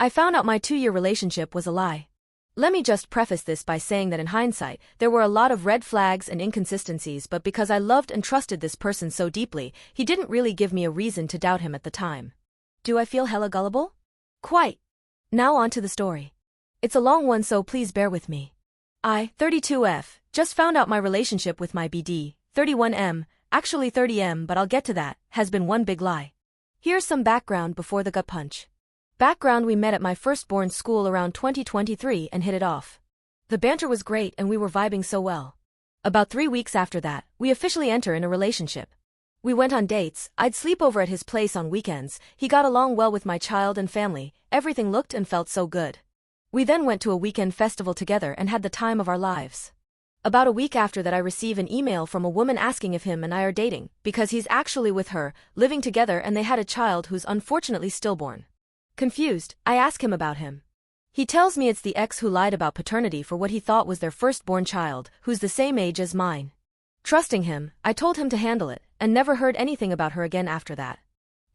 I found out my 2-year relationship was a lie. Let me just preface this by saying that in hindsight, there were a lot of red flags and inconsistencies, but because I loved and trusted this person so deeply, he didn't really give me a reason to doubt him at the time. Do I feel hella gullible? Quite. Now on to the story. It's a long one, so please bear with me. I, 32F, just found out my relationship with my BD, 31M, actually 30M, but I'll get to that, has been one big lie. Here's some background before the gut punch. Background: we met at my firstborn school around 2023 and hit it off. The banter was great and we were vibing so well. About 3 weeks after that, we officially enter in a relationship. We went on dates, I'd sleep over at his place on weekends, he got along well with my child and family, everything looked and felt so good. We then went to a weekend festival together and had the time of our lives. About a week after that I receive an email from a woman asking if him and I are dating, because he's actually with her, living together, and they had a child who's unfortunately stillborn. Confused, I ask him about him. He tells me it's the ex who lied about paternity for what he thought was their firstborn child, who's the same age as mine. Trusting him, I told him to handle it, and never heard anything about her again after that.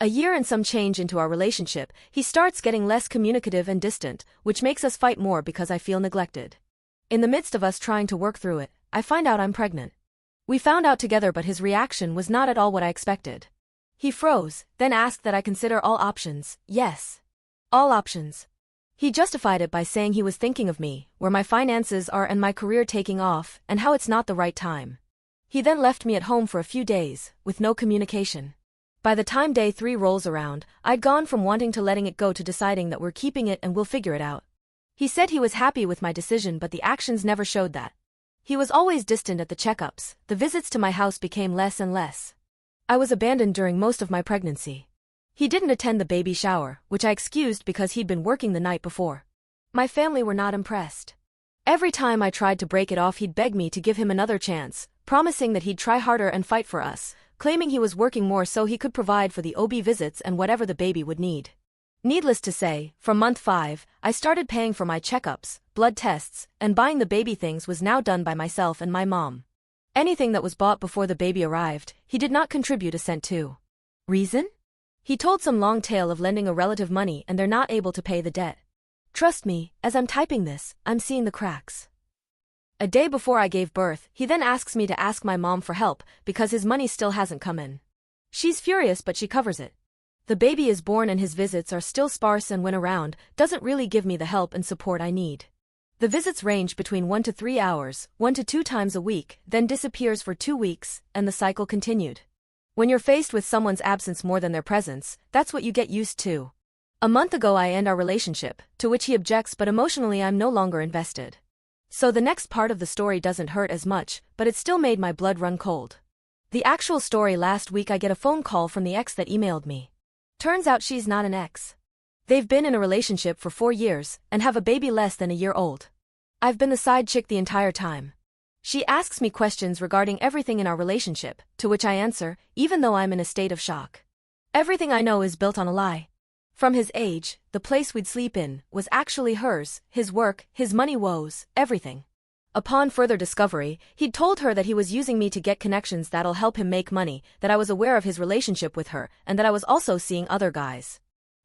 A year and some change into our relationship, he starts getting less communicative and distant, which makes us fight more because I feel neglected. In the midst of us trying to work through it, I find out I'm pregnant. We found out together, but his reaction was not at all what I expected. He froze, then asked that I consider all options. Yes. All options. He justified it by saying he was thinking of me, where my finances are and my career taking off, and how it's not the right time. He then left me at home for a few days, with no communication. By the time day 3 rolls around, I'd gone from wanting to letting it go to deciding that we're keeping it and we'll figure it out. He said he was happy with my decision, but the actions never showed that. He was always distant at the checkups, the visits to my house became less and less. I was abandoned during most of my pregnancy. He didn't attend the baby shower, which I excused because he'd been working the night before. My family were not impressed. Every time I tried to break it off, he'd beg me to give him another chance, promising that he'd try harder and fight for us, claiming he was working more so he could provide for the OB visits and whatever the baby would need. Needless to say, from month 5, I started paying for my checkups, blood tests, and buying the baby things was now done by myself and my mom. Anything that was bought before the baby arrived, he did not contribute a cent to. Reason? He told some long tale of lending a relative money and they're not able to pay the debt. Trust me, as I'm typing this, I'm seeing the cracks. A day before I gave birth, he then asks me to ask my mom for help because his money still hasn't come in. She's furious, but she covers it. The baby is born and his visits are still sparse, and when around, doesn't really give me the help and support I need. The visits range between 1 to 3 hours, 1 to 2 times a week, then disappears for 2 weeks, and the cycle continued. When you're faced with someone's absence more than their presence, that's what you get used to. A month ago I end our relationship, to which he objects, but emotionally I'm no longer invested. So the next part of the story doesn't hurt as much, but it still made my blood run cold. The actual story: last week I get a phone call from the ex that emailed me. Turns out she's not an ex. They've been in a relationship for 4 years, and have a baby less than a year old. I've been the side chick the entire time. She asks me questions regarding everything in our relationship, to which I answer, even though I'm in a state of shock. Everything I know is built on a lie. From his age, the place we'd sleep in, was actually hers, his work, his money woes, everything. Upon further discovery, he'd told her that he was using me to get connections that'll help him make money, that I was aware of his relationship with her, and that I was also seeing other guys.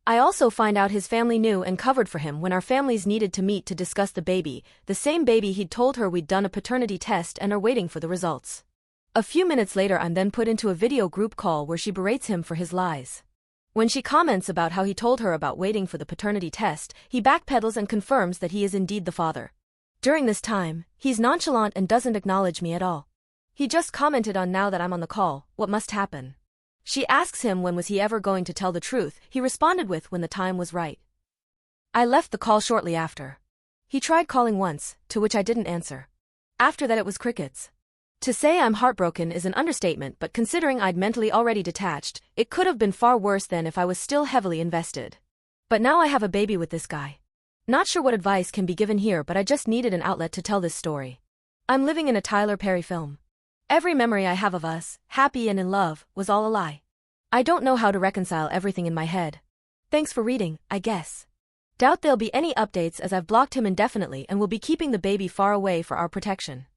I also find out his family knew and covered for him when our families needed to meet to discuss the baby, the same baby he'd told her we'd done a paternity test and are waiting for the results. A few minutes later I'm then put into a video group call where she berates him for his lies. When she comments about how he told her about waiting for the paternity test, he backpedals and confirms that he is indeed the father. During this time, he's nonchalant and doesn't acknowledge me at all. He just commented on, now that I'm on the call, what must happen. She asks him when was he ever going to tell the truth. He responded with, when the time was right. I left the call shortly after. He tried calling once, to which I didn't answer. After that it was crickets. To say I'm heartbroken is an understatement, but considering I'd mentally already detached, it could have been far worse than if I was still heavily invested. But now I have a baby with this guy. Not sure what advice can be given here, but I just needed an outlet to tell this story. I'm living in a Tyler Perry film. Every memory I have of us, happy and in love, was all a lie. I don't know how to reconcile everything in my head. Thanks for reading, I guess. Doubt there'll be any updates as I've blocked him indefinitely and will be keeping the baby far away for our protection.